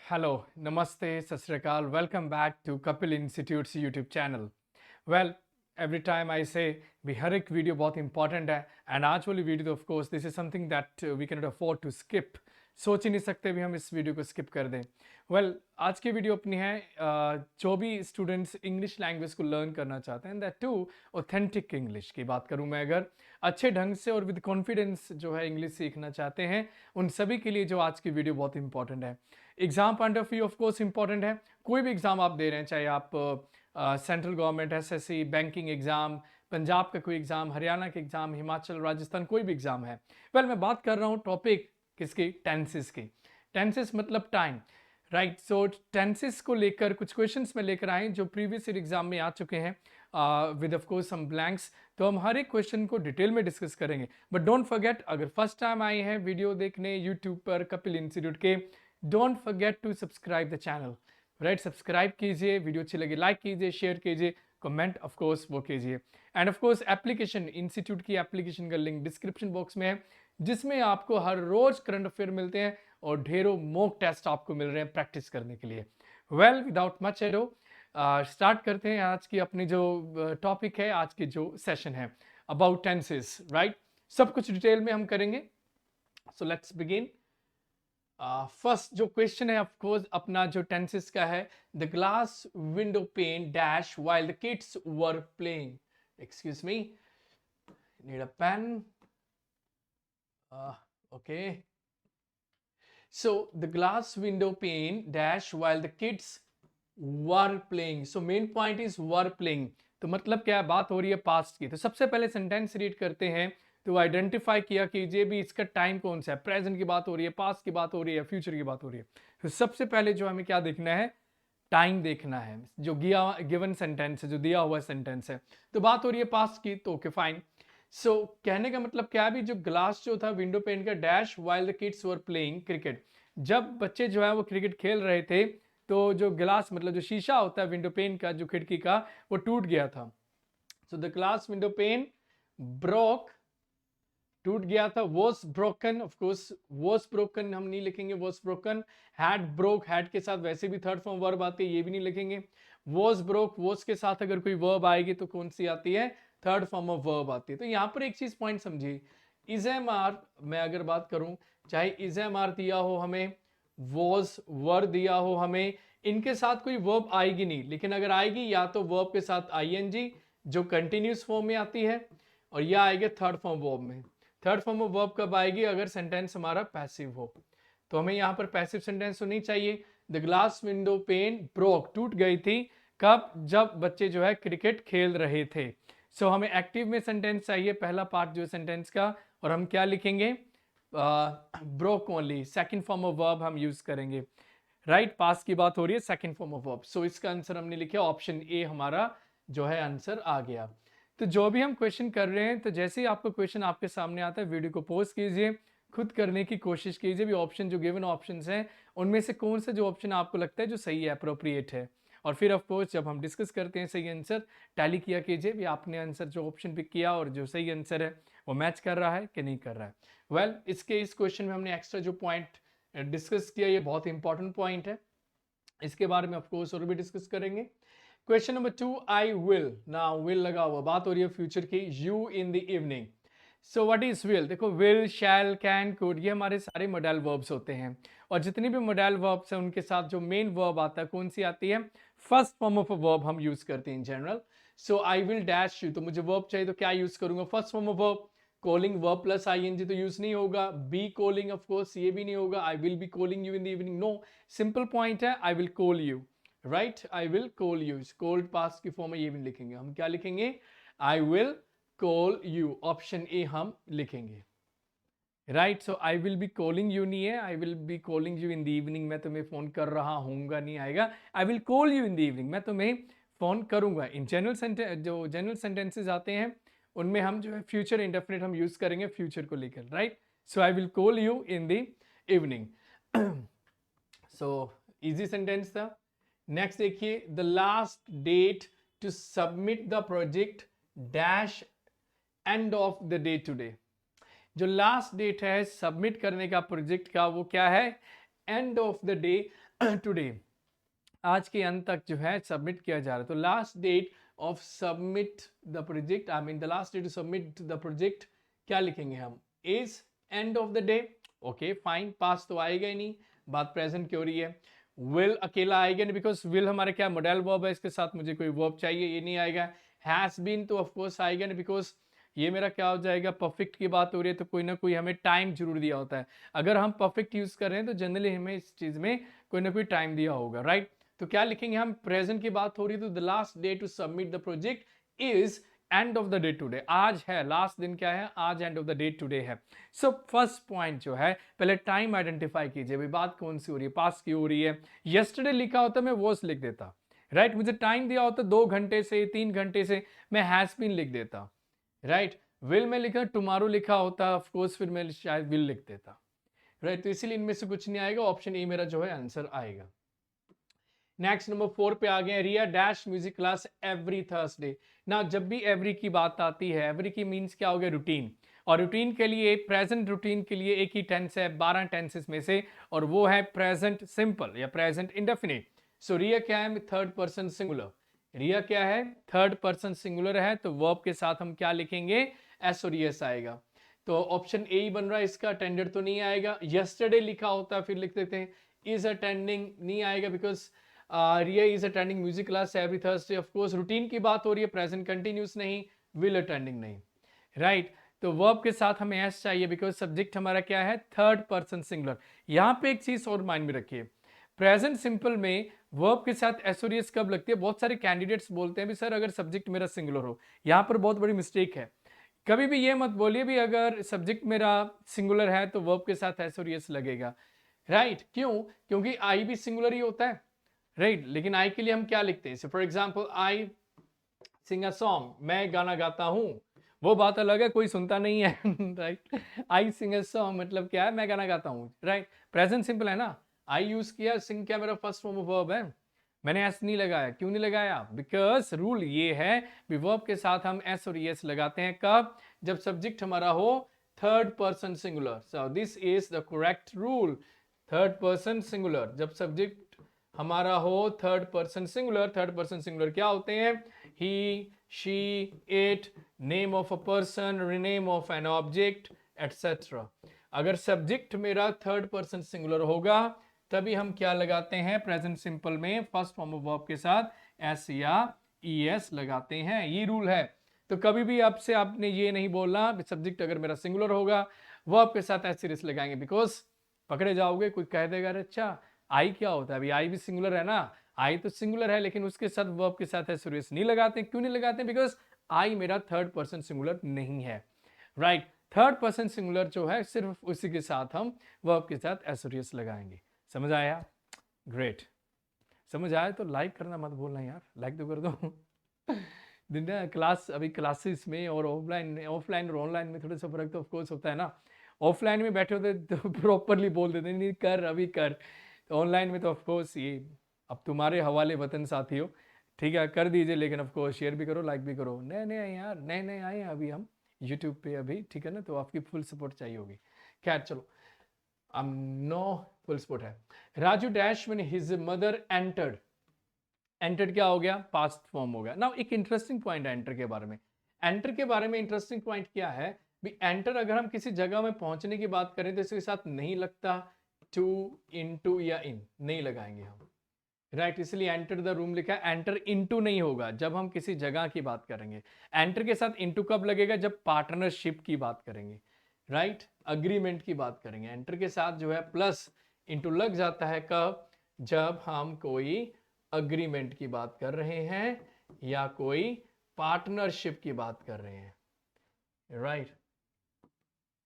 Hello, Namaste, Sat Sri Akal. Welcome back to Kapil Institute's YouTube channel. Well, every time I say भी हर एक video बहुत important है and आज वाली video of course this is something that we can not afford to skip. सोच ही नहीं सकते भी हम इस वीडियो को स्किप कर दें. आज की वीडियो अपनी है जो भी स्टूडेंट्स इंग्लिश लैंग्वेज को लर्न करना चाहते हैं दैट टू ऑथेंटिक इंग्लिश की बात करूं मैं, अगर अच्छे ढंग से और विद कॉन्फिडेंस जो है इंग्लिश सीखना चाहते हैं उन सभी के लिए जो आज की वीडियो बहुत इंपॉर्टेंट है. Exam point of view of course important है. कोई भी एग्जाम आप दे रहे हैं, चाहे आप central government, SSC, banking exam, Punjab का कोई एग्जाम, हरियाणा के एग्जाम, हिमाचल, राजस्थान, कोई भी एग्जाम है. मैं बात कर रहा हूँ टॉपिक किसकी, टेंसेस की. टेंसेस मतलब टाइम, राइट. सो टेंसेस को लेकर कुछ क्वेश्चंस में लेकर आए जो प्रीवियस ईयर एग्जाम में आ चुके हैं with of course some blanks. तो हम हर एक क्वेश्चन को डिटेल में डिस्कस करेंगे. बट डोंट फॉरगेट, अगर फर्स्ट टाइम आए हैं वीडियो देखने यूट्यूब पर कपिल इंस्टीट्यूट के, don't forget to subscribe the channel, right. Subscribe कीजिए, वीडियो अच्छी लगी लाइक कीजिए, शेयर कीजिए, कमेंट ऑफ कोर्स वो कीजिए. End of course application, institute की एप्लीकेशन का लिंक डिस्क्रिप्शन बॉक्स में है जिसमें आपको हर रोज करंट अफेयर मिलते हैं और ढेरों मॉक टेस्ट आपको मिल रहे हैं प्रैक्टिस करने के लिए. विदाउट मच एडो स्टार्ट करते हैं आज की अपनी जो टॉपिक है, आज की जो सेशन है अबाउट टेंसेस, राइट. सब कुछ डिटेल में हम करेंगे. So let's begin. फर्स्ट जो क्वेश्चन है ऑफ कोर्स अपना जो टेंसेस का है, the glass window pane dash while the kids were playing. Excuse me, need a pen. Okay. So the glass window pane dash while the kids were playing. So main point is were playing. तो मतलब क्या है, बात हो रही है past की. तो सबसे पहले सेंटेंस रीड करते हैं तो आइडेंटिफाई किया कीजिए भी इसका टाइम कौन सा है, प्रेजेंट की बात हो रही है, पास्ट की बात हो रही है, फ्यूचर की बात हो रही है. तो सबसे पहले जो हमें क्या देखना है, टाइम देखना है. जो गिवन सेंटेंस है, जो दिया हुआ सेंटेंस है, तो बात हो रही है पास्ट की, तो ओके फाइन. सो कहने का मतलब क्या है, भी जो ग्लास जो था विंडो पेन का dash while the kids were playing cricket, जब बच्चे जो है वो क्रिकेट खेल रहे थे तो जो ग्लास मतलब जो शीशा होता है विंडो पेन का, जो खिड़की का, वो टूट गया था. सो the glass window pen broke, टूट गया था. Was broken, of course was broken हम नहीं लिखेंगे, was broken. Had broke, had के साथ वैसे भी थर्ड फॉर्म वर्ब आती है, ये भी नहीं लिखेंगे. वॉज ब्रोक, वॉज के साथ अगर कोई वर्ब आएगी तो कौन सी आती है, थर्ड फॉर्म ऑफ वर्ब आती है. तो यहाँ पर एक चीज पॉइंट समझिए, इज एम आर मैं अगर बात करूं, चाहे इज एम आर दिया हो हमें, वॉज वर दिया हो हमें, इनके साथ कोई वर्ब आएगी नहीं. लेकिन अगर आएगी या तो वर्ब के साथ आईएनजी जो कंटिन्यूस फॉर्म में आती है, और या आएगी थर्ड फॉर्म वर्ब में. थर्ड फॉर्म ऑफ वर्ब कब आएगी, अगर सेंटेंस हमारा पैसिव हो. तो हमें यहां पर पैसिव सेंटेंस तो नहीं चाहिए. The glass window pen broke, टूट गई थी कब, जब बच्चे जो है क्रिकेट खेल रहे थे. सो हमें एक्टिव में सेंटेंस चाहिए, पहला पार्ट जो सेंटेंस का, और हम क्या लिखेंगे, broke only. Second form of verb हम यूज करेंगे, राइट. पास की बात हो रही है, सेकंड फॉर्म ऑफ वर्ब. सो इसका आंसर हमने लिखा ऑप्शन ए, हमारा जो है आंसर आ गया. तो जो भी हम क्वेश्चन कर रहे हैं, तो जैसे ही आपको क्वेश्चन आपके सामने आता है वीडियो को पॉज कीजिए, खुद करने की कोशिश कीजिए भी ऑप्शन जो गिवन ऑप्शंस हैं उनमें से कौन सा जो ऑप्शन आपको लगता है जो सही है, अप्रोप्रिएट है. और फिर ऑफ कोर्स जब हम डिस्कस करते हैं सही आंसर टैली किया कीजिए भी आपने आंसर जो ऑप्शन पिक किया और जो सही आंसर है वो मैच कर रहा है कि नहीं कर रहा है. इसके इस क्वेश्चन में हमने एक्स्ट्रा जो पॉइंट डिस्कस किया, ये बहुत इंपॉर्टेंट पॉइंट है, इसके बारे में ऑफकोर्स और भी डिस्कस करेंगे. Question number 2, I will. Now will लगा हुआ, बात हो रही है फ्यूचर की. You in the evening. So what is will, देखो विल, शैल, कैन, कुड, ये हमारे सारे मॉडल वर्ब्स होते हैं. और जितनी भी मॉडल वर्ब्स हैं उनके साथ जो मेन वर्ब आता है, कौन सी आती है, first form of a verb हम यूज करते हैं in general. So I will dash you, तो मुझे वर्ब चाहिए तो क्या यूज करूंगा, first form of verb. Calling verb plus ING तो यूज नहीं होगा. बी कॉलिंग ऑफ कोर्स ये भी नहीं होगा. I will be calling you in the evening, no. Simple point है, I will call you, right. I will call you, called past की form में ये भी लिखेंगे. हम क्या लिखेंगे, I will call you, option A हम लिखेंगे, right. So I will be calling you नहीं है, I will be calling you in the evening. मैं तुम्हें फोन कर रहा हूँगा नहीं आएगा, आई will call you in the evening, मैं तुम्हें फोन करूंगा. इन जनरल सेंटेंस, जो जनरल सेंटेंसेज आते हैं उनमें हम जो है फ्यूचर इंडेफिनिट हम यूज करेंगे फ्यूचर को लेकर, right. So I will call you in the evening. So easy sentence था. नेक्स्ट देखिए, the last date to submit the project dash end of the day today. जो लास्ट डेट है submit करने का project का वो क्या है, and of the day today, आज के अंत तक जो है सबमिट किया जा रहा है। तो last date of submit the project, I mean the last date to submit the project क्या लिखेंगे हम, is end of the day. Okay fine, pass तो आएगा ही नहीं, बात प्रेजेंट क्यों हो रही है। विल अकेला आएगा नहीं, बिकॉज विल हमारे क्या मॉडल वर्ब है, इसके साथ मुझे कोई वर्ब चाहिए, ये नहीं आएगा। हैज बीन तो ऑफकोर्स आएगा नहीं, बिकॉज ये मेरा क्या हो जाएगा, परफेक्ट की बात हो रही है तो कोई ना कोई हमें टाइम जरूर दिया होता है। अगर हम परफेक्ट यूज कर रहे हैं तो जनरली हमें इस चीज में कोई ना कोई टाइम दिया होगा, राइट। तो क्या लिखेंगे हम, प्रेजेंट की बात हो रही है तो the last day to submit the project is end of the day today, आज है लास्ट दिन, क्या है आज, end of the day today है। सो फर्स्ट पॉइंट जो है, पहले टाइम आइडेंटिफाई कीजिए, भाई बात कौन सी हो रही है, पास की हो रही है। यस्टरडे लिखा होता मैं वॉज लिख देता, राइट। मुझे टाइम दिया होता 2 घंटे से 3 घंटे से, मैं हैज बीन लिख देता, राइट। विल में लिखा, टुमारो लिखा होता ऑफकोर्स, फिर मैं शायद विल लिख देता, राइट। तो इसीलिए इनमें से कुछ नहीं आएगा, ऑप्शन ए मेरा जो है आंसर आएगा। नेक्स्ट नंबर 4 पे आ गए, Riya dash music class every Thursday. ना जब भी एवरी की बात आती है, एवरी की मीन्स क्या हो गया, रूटीन। और रूटीन के लिए, प्रेजेंट रूटीन के लिए एक ही टेंस है 12 टेंसेस में से, और वो है प्रेजेंट सिंपल या प्रेजेंट इंडेफिनिट। सो रिया क्या है, थर्ड पर्सन सिंगुलर। रिया क्या है, थर्ड पर्सन सिंगुलर है, तो वर्ब के साथ हम क्या लिखेंगे, एस और एस आएगा। तो ऑप्शन ए ही बन रहा है इसका, अटेंडेड तो नहीं आएगा। यस्टरडे लिखा होता है फिर लिख देते हैं इज अटेंडिंग, नहीं आएगा because Riya is attending music class every Thursday. Of course routine की बात हो रही है, प्रेजेंट कंटिन्यूस नहीं, विल अटेंडिंग नहीं, राइट। तो वर्ब के साथ हमें एस चाहिए बिकॉज सब्जेक्ट हमारा क्या है, थर्ड पर्सन सिंगुलर। यहां पे एक चीज और माइंड में रखिए, प्रेजेंट सिंपल में वर्ब के साथ एस और एस कब लगती है, बहुत सारे कैंडिडेट्स बोलते हैं भी सर अगर सब्जेक्ट मेरा सिंगुलर हो, यहां पर बहुत बड़ी मिस्टेक है। कभी भी ये मत बोलिए भी अगर सब्जेक्ट मेरा सिंगुलर है तो वर्ब के साथ एस और एस लगेगा, राइट। क्यों, क्योंकि आई भी सिंगुलर ही होता है, राइट। लेकिन आई के लिए हम क्या लिखते हैं, for example I sing a song, मैं गाना गाता हूं, वो बात अलग है, कोई सुनता नहीं है, right. I sing a song मतलब क्या है, मैं गाना गाता हूं, राइट। प्रेजेंट सिंपल है ना, आई यूज किया, सिंग क्या मेरा फर्स्ट फॉर्म ऑफ वर्ब है, मैंने एस नहीं लगाया, क्यों नहीं लगाया, बिकॉज रूल ये है कि वर्ब के साथ हम एस और एस लगाते हैं कब, जब सब्जेक्ट हमारा हो third person singular. So this is the correct rule, third person singular, जब सब्जेक्ट हमारा हो third person singular. Third person singular क्या होते हैं, he, she, it, name of a person, name of an object etcetera. अगर subject मेरा third person singular होगा तभी हम क्या लगाते हैं, प्रेजेंट सिंपल में फर्स्ट फॉर्म ऑफ वर्ब के साथ एस या ई एस लगाते हैं, ये रूल है। तो कभी भी आपसे आपने ये नहीं बोलना सब्जेक्ट अगर मेरा सिंगुलर होगा वर्ब के साथ एस सीरीज लगाएंगे, बिकॉज पकड़े जाओगे, कोई कह देगा अरे अच्छा आई क्या होता है, अभी आई भी सिंगुलर है ना, आई तो सिंगुलर है लेकिन उसके साथ वर्ब के साथ एस नहीं लगाते, क्यों नहीं लगाते, बिकॉज आई मेरा थर्ड पर्सन सिंगुलर नहीं है, राइट। थर्ड पर्सन सिंगुलर जो है सिर्फ उसी के साथ हम वर्ब के साथ एस लगाएंगे। समझ आया, ग्रेट। समझ आया तो लाइक करना मत भूलना यार, लाइक तो कर दो। दिन क्लास अभी क्लासेस में और ऑफलाइन और ऑनलाइन में थोड़ा सा फर्क तो ऑफकोर्स होता है ना, ऑफलाइन में बैठे होते तो प्रॉपरली बोल देते नहीं कर अभी कर, तो ऑनलाइन में तो ऑफकोर्स ये अब तुम्हारे हवाले वतन साथी हो, ठीक है कर दीजिए, लेकिन ऑफकोर्स शेयर भी करो लाइक भी करो, नए नए यार नए नए आए हैं अभी हम यूट्यूब पे अभी, ठीक है ना, तो आपकी फुल सपोर्ट चाहिए होगी। खैर चलो, नो फुल सपोर्ट है। Raju dash when his mother entered, entered क्या हो गया, पास्ट फॉर्म हो गया। नाउ एक इंटरेस्टिंग पॉइंट है एंटर के बारे में, एंटर के बारे में इंटरेस्टिंग पॉइंट क्या है भी, एंटर अगर हम किसी जगह में पहुंचने की बात करें तो इसके साथ नहीं लगता टू, इनटू या इन, नहीं लगाएंगे हम, राइट। इसलिए एंटर द रूम लिखा है, एंटर इनटू नहीं होगा जब हम किसी जगह की बात करेंगे। एंटर के साथ इनटू कब लगेगा, जब पार्टनरशिप की बात करेंगे, राइट, अग्रीमेंट की बात करेंगे। एंटर के साथ जो है प्लस इनटू लग जाता है कब, जब हम कोई अग्रीमेंट की बात कर रहे हैं या कोई पार्टनरशिप की बात कर रहे हैं, राइट।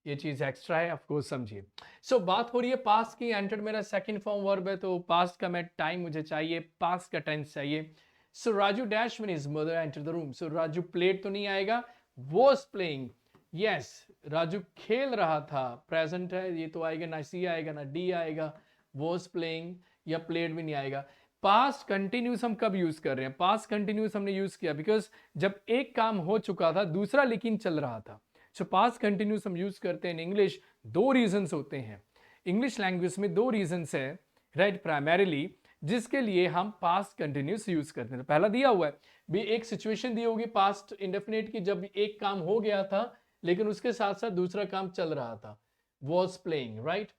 ये चीज एक्स्ट्रा है, ऑफकोर्स समझिए। सो बात हो रही है पास्ट की, एंटर मेरा सेकंड फॉर्म वर्ब है तो पास्ट का मैं टाइम मुझे चाहिए, पास्ट का टेंस चाहिए। So Raju dash when his mother enter the room, so Raju played तो नहीं आएगा, वॉज प्लेइंग, यस राजू खेल रहा था, प्रेजेंट है ये तो आएगा ना, सी आएगा ना डी आएगा, वॉज प्लेइंग या प्लेड भी नहीं आएगा। पास्ट कंटिन्यूस हम कब यूज कर रहे हैं, पास्ट कंटिन्यूस हमने यूज किया बिकॉज जब एक काम हो चुका था दूसरा लेकिन चल रहा था, सो पास्ट कंटिन्यूस हम यूज करते हैं इन इंग्लिश, दो रीजंस होते हैं इंग्लिश लैंग्वेज में, दो रीजंस है राइट प्राइमरीली जिसके लिए हम पास्ट कंटिन्यूस यूज करते हैं। तो पहला दिया हुआ है भी, एक सिचुएशन दी होगी पास्ट इंडेफिनिट की जब एक काम हो गया था लेकिन उसके साथ साथ दूसरा काम चल रहा था, वॉज प्लेइंग राइट।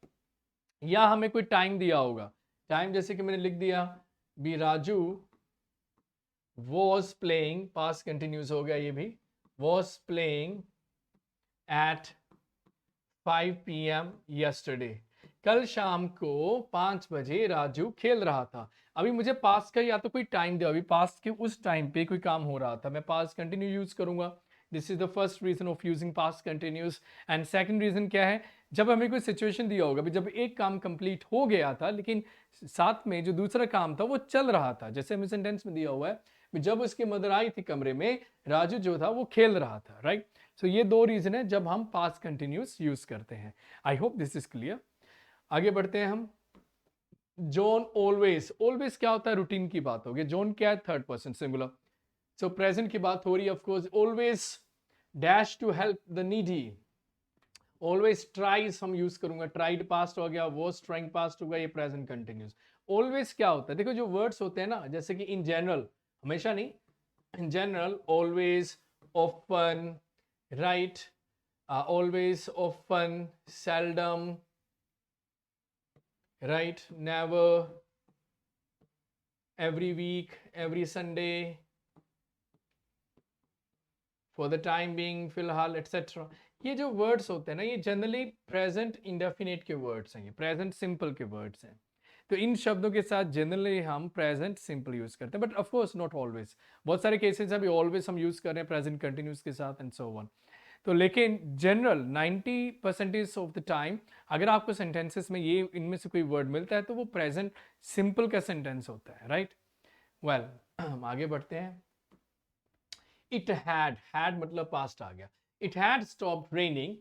या हमें कोई टाइम दिया होगा, टाइम जैसे कि मैंने लिख दिया B Raju was playing, past continuous हो गया ये भी, was playing at 5 PM yesterday, कल शाम को 5 बजे राजू खेल रहा था। अभी मुझे पास्ट का या तो कोई टाइम दिया, अभी पास्ट के उस टाइम पे कोई काम हो रहा था, मैं पास्ट कंटिन्यू यूज करूंगा। This is the first reason of using past continuous. And second reason क्या है, जब हमें कोई सिचुएशन दिया होगा, जब एक काम कंप्लीट हो गया था लेकिन साथ में जो दूसरा काम था वो चल रहा था, जैसे हमें सेंटेंस में दिया हुआ है जब उसकी मदर आई थी कमरे में, राजू जो था वो खेल रहा था राइट। सो ये दो रीजन है जब हम पास्ट कंटिन्यूस यूज करते हैं। I hope this is clear. आगे बढ़ते हैं हम। जॉन ऑलवेज, ऑलवेज क्या होता है, रूटीन की बात होगी। जॉन क्या है, third person singular, so present की बात हो रही है। Of course always dash to help the needy, always tries हम यूज करूंगा, ट्राइड पास्ट हो गया, वॉज ट्राइंग पास्ट होगा, ये प्रेजेंट कंटिन्यूस। ऑलवेज क्या होता है, देखो जो वर्ड्स होते हैं ना, जैसे कि इन जनरल, हमेशा नहीं, in general, always, often right, always, often, seldom right, never, every week, every Sunday, for the time being, फिलहाल, etc. ये जो वर्ड्स होते हैं ना, ये जनरली प्रेजेंट इंडेफिनिट के वर्ड्स हैं, ये प्रेजेंट सिंपल के वर्ड्स हैं। तो इन शब्दों के साथ जनरली हम प्रेजेंट सिंपल यूज करते हैं, but of course not always, बहुत सारे केसेस अभी ऑलवेज हम यूज कर रहे हैं प्रेजेंट कंटिन्यूस के साथ एंड सो ऑन। तो लेकिन जनरल 90% ऑफ द टाइम अगर आपको सेंटेंसेस में ये इनमें से कोई वर्ड मिलता है तो वो प्रेजेंट सिंपल का सेंटेंस होता है राइट। वेल हम आगे बढ़ते हैं। इट हैड मतलब पास्ट आ गया। इट हैड स्टॉप्ड रेनिंग,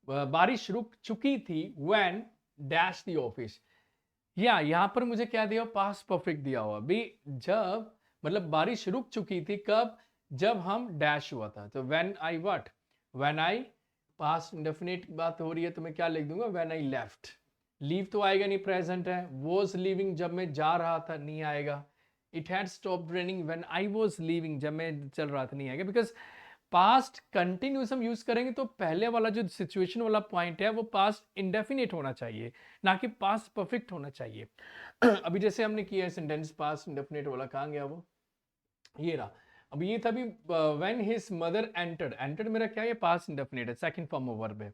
बारिश रुक चुकी थी, व्हेन डैश द ऑफिस। या यहां पर मुझे क्या दिया, पास्ट परफेक्ट दिया हुआ भी, जब मतलब बारिश रुक चुकी थी, कब, जब हम डैश हुआ था। तो when I what, when I, past indefinite की बात हो रही है तो मैं क्या लिख दूंगा, व्हेन आई लेफ्ट। लीव तो आएगा नहीं, प्रेजेंट है। वॉज लीविंग, जब मैं जा रहा था, नहीं आएगा। It had stopped raining when I was leaving, जब मैं चल रहा था, नहीं आएगा। बिकॉज पास्ट कंटिन्यूस हम यूज करेंगे तो पहले वाला जो सिचुएशन वाला पॉइंट है वो पास्ट इंडेफिनिट होना चाहिए, ना कि पास्ट परफेक्ट होना चाहिए। अभी जैसे हमने किया है सेंटेंस पास्ट इंडेफिनिट वाला, कहाँ गया वो, ये रहा। अब ये था भी when his mother entered, entered मेरा क्या है, पास्ट इंडेफिनिट है, सेकंड फॉर्म ऑफ वर्ब है।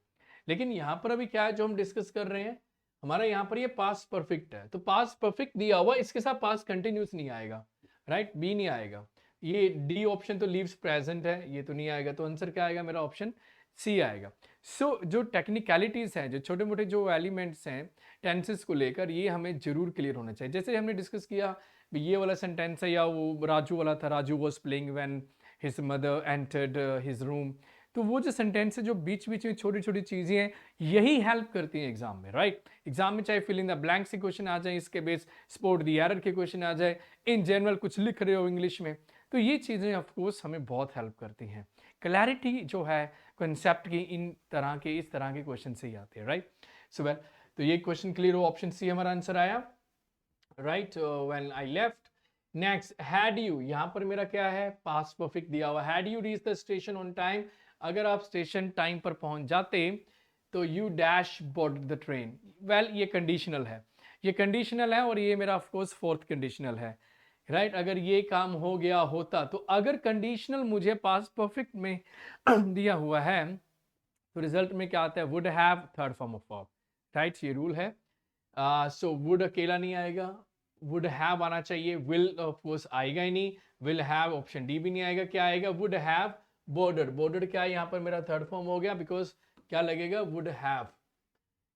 लेकिन यहाँ पर अभी क्या है जो हम डिस्कस कर रहे हैं, हमारा यहाँ पर ये पास्ट परफेक्ट है, तो पास्ट परफेक्ट दिया हुआ, इसके साथ पास्ट कंटिन्यूस नहीं आएगा राइट, बी नहीं आएगा। ये डी ऑप्शन तो लीव्स प्रेजेंट है, ये तो नहीं आएगा, तो आंसर क्या आएगा मेरा, ऑप्शन सी आएगा। सो जो टेक्निकलिटीज हैं, जो छोटे मोटे जो एलिमेंट्स हैं टेंसेस को लेकर, ये हमें जरूर क्लियर होना चाहिए। जैसे हमने डिस्कस किया ये वाला सेंटेंस है, या वो राजू वाला था, Raju was playing when his mother entered his room. तो वो जो सेंटेंस है, जो बीच बीच में छोटी छोटी चीजें हैं, यही हेल्प करती हैं एग्जाम में राइट। एग्जाम में चाहे फिल इन द ब्लैंक से क्वेश्चन आ जाए, इसके बेस स्पॉट द एरर के क्वेश्चन आ जाए, इन जनरल कुछ लिख रहे हो इंग्लिश में, तो ये चीजें ऑफकोर्स हमें बहुत हेल्प करती हैं। क्लैरिटी जो है कंसेप्ट की, इन तरह के इस तरह के क्वेश्चन से ही आते हैं राइट। सो वेल, तो ये क्वेश्चन क्लियर हो, ऑप्शन सी हमारा आंसर आया right, when I left. Next, had you, यहां पर मेरा क्या है, पास्ट परफेक्ट दिया हुआ। Had you reach the station on time, अगर आप स्टेशन टाइम पर पहुंच जाते तो you dash board the train. Well ये कंडीशनल है, ये कंडीशनल है, और ये मेरा ऑफकोर्स फोर्थ कंडीशनल है राइट। अगर ये काम हो गया होता, तो अगर कंडीशनल मुझे पास्ट परफेक्ट में दिया हुआ है तो रिजल्ट में क्या आता है, would have, third form of verb right, ये रूल है। सो वुड अकेला नहीं आएगा, वुड हैव आना चाहिए, विल ऑफ कोर्स आएगा ही नहीं, विल हैव ऑप्शन डी भी नहीं आएगा, क्या आएगा, वुड हैव बोर्डेड। बोर्डेड क्या है यहाँ पर मेरा थर्ड फॉर्म हो गया, बिकॉज क्या लगेगा, वुड हैव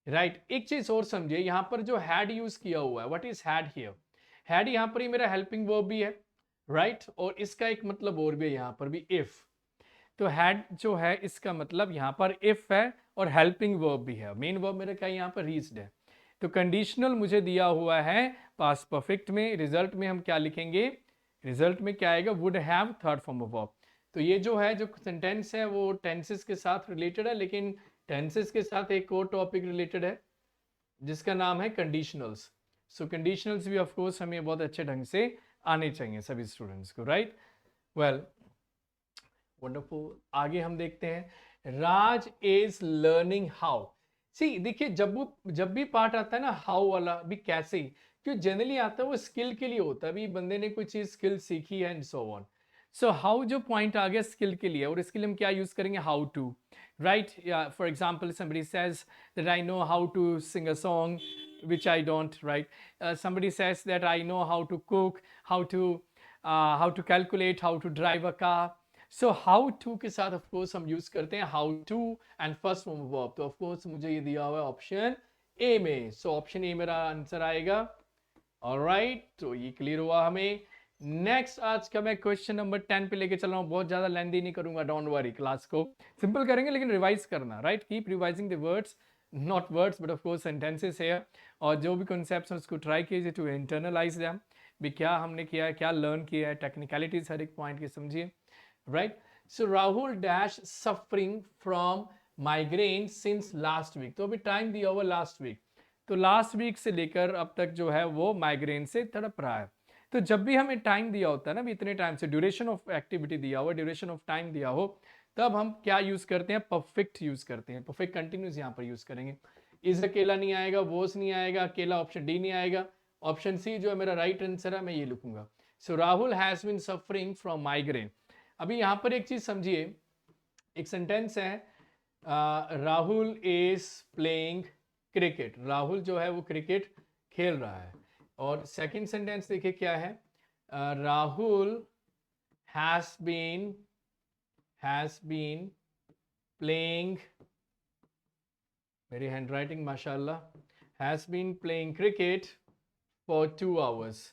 राइट। एक चीज और समझिए, यहाँ पर जो हैड यूज किया हुआ है, what is had here, had यहाँ पर ही मेरा हेल्पिंग वर्ब भी है राइट, और इसका एक मतलब और भी है यहाँ पर भी, इफ। तो हैड जो है इसका मतलब यहाँ पर इफ है, और हेल्पिंग वर्ब भी है, मेन वर्ब मेरा क्या यहाँ पर रीच्ड है। तो कंडीशनल मुझे दिया हुआ है पास्ट परफेक्ट में, रिजल्ट में हम क्या लिखेंगे, रिजल्ट में क्या आएगा, would have, third form of verb. तो ये जो है जो सेंटेंस है वो टेंसेस के साथ रिलेटेड है, लेकिन टेंसेस के साथ एक और टॉपिक रिलेटेड है जिसका नाम है कंडीशनल्स। सो कंडीशनल्स भी ऑफ कोर्स हमें बहुत अच्छे ढंग से आने चाहिए सभी स्टूडेंट्स को, राइट? Well, wonderful. आगे हम देखते हैं, राज इज लर्निंग हाउ। सी देखिए, जब भी पार्ट आता है ना हाउ वाला, भी कैसे, क्यों जनरली आता है वो स्किल के लिए होता है, अभी बंदे ने कोई चीज स्किल सीखी है and so on. So how जो पॉइंट आ गया स्किल के लिए, और इसके लिए हम क्या यूज करेंगे, हाउ टू, राइट? या for example somebody says that I know how to sing a song which I don't, right? Somebody says that I know how to cook, how to calculate, how to drive a car. So how to के साथ of course हम use करते हैं how to and first form verb. तो of course मुझे ये दिया हुआ है ऑप्शन ए में, सो ऑप्शन ए मेरा आंसर आएगा। ऑलराइट, तो ये क्लियर हुआ हमें। नेक्स्ट आज का मैं क्वेश्चन नंबर 10 पे लेके चल रहा हूँ, बहुत ज्यादा लेंदी नहीं करूंगा, डोंट वरी, क्लास को सिंपल करेंगे लेकिन रिवाइज करना, right? Keep revising the words, not words but of course sentences है, और जो भी कॉन्सेप्ट्स हैं उसको ट्राई कीजिए टू इंटरनलाइज देम, भी क्या हमने किया है, क्या लर्न किया है, टेक्निकलिटीज हर एक पॉइंट की समझिए, right? So Rahul dash suffering from migraine since last week. तो अभी टाइम दिया हुआ लास्ट वीक, तो लास्ट वीक से लेकर अब तक जो है वो माइग्रेन से तड़प रहा है। तो जब भी हमें टाइम दिया होता है ना, भी इतने टाइम से ड्यूरेशन ऑफ एक्टिविटी दिया हुआ, ड्यूरेशन ऑफ टाइम दिया हो, तब हम क्या यूज करते हैं, परफेक्ट यूज करते हैं, परफेक्ट कंटिन्यूस यहाँ पर यूज करेंगे। इस अकेला नहीं आएगा, वोस नहीं आएगा, अकेला ऑप्शन डी नहीं आएगा, ऑप्शन सी जो है मेरा राइट आंसर है, मैं ये लिखूंगा। So Rahul has been suffering from migraine. अभी यहाँ पर एक चीज समझिए, एक सेंटेंस है Rahul is playing cricket, Rahul जो है वो क्रिकेट खेल रहा है। और सेकंड सेंटेंस देखिए क्या है, राहुल हैज बीन प्लेइंग, मेरी हैंडराइटिंग माशाल्लाह, has been playing cricket for 2 hours.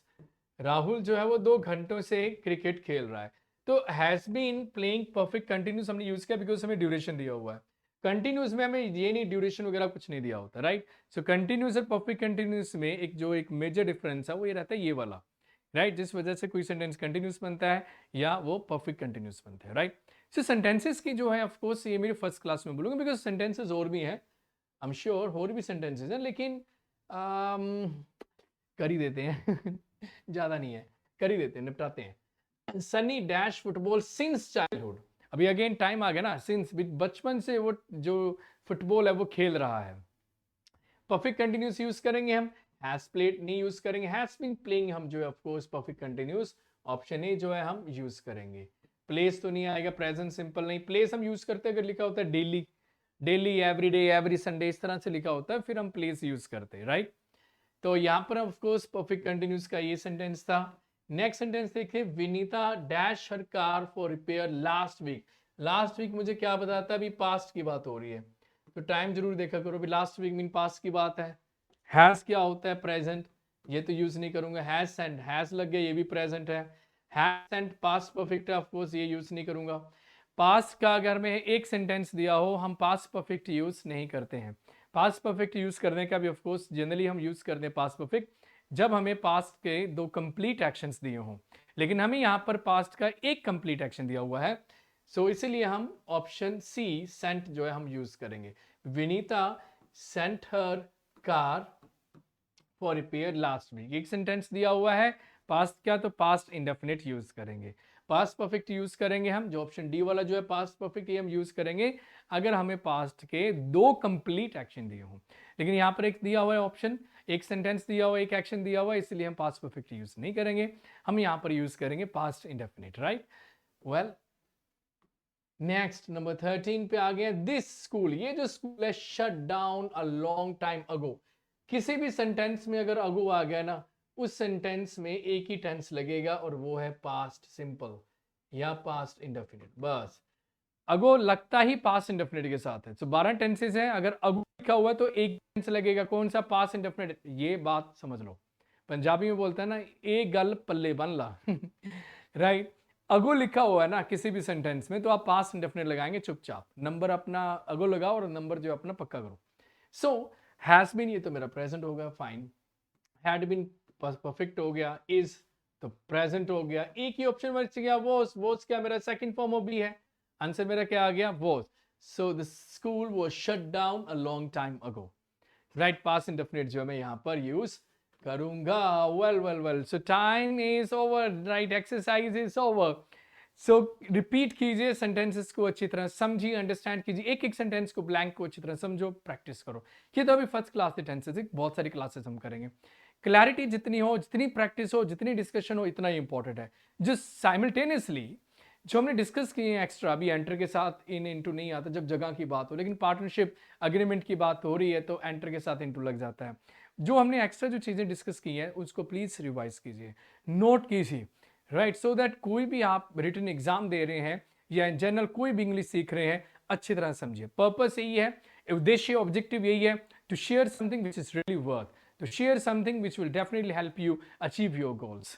Rahul जो है वो 2 घंटों से क्रिकेट खेल रहा है। तो has been playing perfect continuous हमने यूज किया बिकॉज हमें ड्यूरेशन दिया हुआ है। कंटिन्यूस में हमें ये नहीं, ड्यूरेशन वगैरह कुछ नहीं दिया होता, राइट? सो कंटिन्यूस और परफेक्ट कंटिन्यूस में एक मेजर डिफरेंस है वो ये रहता है ये वाला, राइट? जिस वजह से कोई सेंटेंस कंटिन्यूस बनता है या वो परफेक्ट कंटिन्यूस बनते हैं, राइट? सो सेंटेंसेस की जो है ऑफ कोर्स ये मेरी फर्स्ट क्लास में बोलूंगा, बिकॉज सेंटेंसेस और भी हैं, आई एम श्योर और भी सेंटेंसेस हैं, लेकिन कर ही देते हैं ज्यादा नहीं है, कर ही देते हैं, निपटाते हैं। Sunny dash football since childhood. अभी अगेन टाइम आ गया ना, सिंस, बचपन से वो जो फुटबॉल है वो खेल रहा है। परफेक्ट कंटिन्यूस यूज करेंगे हम, हैज प्लेड नहीं यूज करेंगे, हैज बीन प्लेइंग हम जो है of course perfect continuous option A जो है हम यूज करेंगे। प्लेस तो नहीं आएगा, प्रेजेंट सिंपल नहीं, प्लेस हम यूज करते हैं अगर लिखा होता है daily, daily, every day, every Sunday, इस तरह से लिखा होता है, फिर हम प्लेस यूज करते हैं, राइट? तो यहाँ पर ऑफ कोर्स परफेक्ट कंटिन्यूस का ये सेंटेंस था। नेक्स्ट सेंटेंस देखिए, Vinita dash her car for repair last week. Last week मुझे क्या बताता है, अभी पास्ट की बात हो रही है, तो टाइम जरूर देखा करो, अभी लास्ट वीक मीन पास्ट की बात है। हैज क्या होता है, प्रेजेंट, ये तो यूज नहीं करूंगा। हैज सेंट, हैज लग गया, ये भी प्रेजेंट है। हैज सेंट पास्ट परफेक्ट है, ऑफ कोर्स ये यूज नहीं करूंगा। पास्ट का अगर मैं एक सेंटेंस दिया हो, हम पास्ट परफेक्ट यूज नहीं करते हैं। पास्ट परफेक्ट यूज करने का भी ऑफ कोर्स जनरली हम यूज करते हैं पास्ट परफेक्ट जब हमें पास्ट के 2 कंप्लीट एक्शंस दिए हों, लेकिन हमें यहाँ पर पास्ट का एक कंप्लीट एक्शन दिया हुआ है, सो इसीलिए हम ऑप्शन सी सेंट जो है हम यूज करेंगे। Vinita sent her car for repair last week, एक सेंटेंस दिया हुआ है पास्ट का, तो पास्ट इंडेफिनिट यूज करेंगे। पास्ट परफेक्ट यूज करेंगे हम, जो ऑप्शन डी वाला जो है पास्ट परफेक्ट, ये हम यूज करेंगे अगर हमें पास्ट के 2 कंप्लीट एक्शन दिए हों। लेकिन यहाँ पर एक दिया हुआ है ऑप्शन, एक सेंटेंस दिया हुआ, एक एक्शन दिया हुआ, इसलिए हम पास्ट परफेक्ट यूज नहीं करेंगे, हम यहाँ पर यूज करेंगे past indefinite, right? Well, next number 13 पे आ गया, दिस स्कूल, ये जो स्कूल है shut down a long time ago. किसी भी सेंटेंस में अगर अगो आ गया ना, उस सेंटेंस में एक ही टेंस लगेगा और वो है पास्ट सिंपल या पास्ट इंडेफिनिट, बस। अगो लगता ही पास्ट इंडेफिनिट के साथ है। तो 12 टेंसेस हैं, अगर अगो लिखा हुआ है तो एक टेंस लगेगा, कौन सा, पास्ट इंडेफिनिट। ये बात समझ लो, पंजाबी में बोलता है ना, एक गल पल्ले बन ला राइट? अगो लिखा हुआ है ना किसी भी सेंटेंस में, तो आप पास्ट इंडेफिनिट लगाएंगे चुपचाप, नंबर अपना अगो लगाओ और नंबर जो अपना पक्का करो। सो हैज बीन, ये तो मेरा प्रेजेंट होगा, फाइन। हैड बीन परफेक्ट हो गया, इज तो प्रेजेंट हो गया, एक ही ऑप्शन बच गया वॉज क्या मेरा सेकंड फॉर्म ऑफ बी है, आंसर मेरा क्या आ गया was. So the school was shut down a long time ago. Right, past indefinite जो मैं यहां पर यूज करूंगा. Well well well, so time is over. Right, exercise is over. So repeat कीजिए सेंटेंसेस को अच्छी तरह समझिए, अंडरस्टैंड कीजिए, एक एक सेंटेंस को ब्लैंक को अच्छी तरह समझो, प्रैक्टिस करो. ये तो अभी फर्स्ट क्लास के टेंसेस, बहुत सारी क्लासेस हम करेंगे. क्लैरिटी जितनी हो, जितनी प्रैक्टिस हो, जितनी डिस्कशन हो, इतना ही इंपॉर्टेंट है. जो साइमल्टेनियसली जो हमने डिस्कस किए हैं एक्स्ट्रा, अभी एंटर के साथ इन इंटू नहीं आता जब जगह की बात हो, लेकिन पार्टनरशिप अग्रीमेंट की बात हो रही है तो एंटर के साथ इंटू लग जाता है. जो हमने एक्स्ट्रा जो चीज़ें डिस्कस की हैं उसको प्लीज रिवाइज कीजिए, नोट कीजिए. राइट, सो दैट कोई भी आप रिटन एग्जाम दे रहे हैं या इन जनरल कोई भी इंग्लिश सीख रहे हैं, अच्छी तरह समझिए. पर्पस यही है, उद्देश्य ऑब्जेक्टिव यही है, to share something which is really worth, to share something which will definitely help you achieve your goals.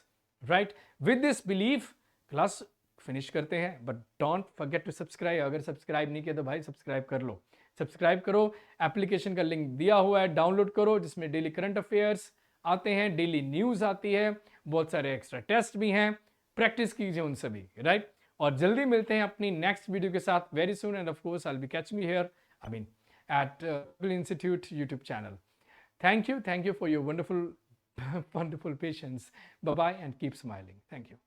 Right, with this belief class finish करते हैं, but don't forget to subscribe. अगर subscribe नहीं किया तो भाई subscribe कर लो. Subscribe करो, एप्लीकेशन का लिंक दिया हुआ है, डाउनलोड करो, जिसमें डेली करंट अफेयर्स आते हैं, डेली न्यूज आती है, बहुत सारे एक्स्ट्रा टेस्ट भी हैं. प्रैक्टिस कीजिए उन सभी. राइट, और जल्दी मिलते हैं अपनी नेक्स्ट वीडियो के साथ very soon. End of course I will B catching you here, I mean at Institute YouTube channel. Thank you for your wonderful, wonderful patience. Bye bye and keep smiling. Thank you.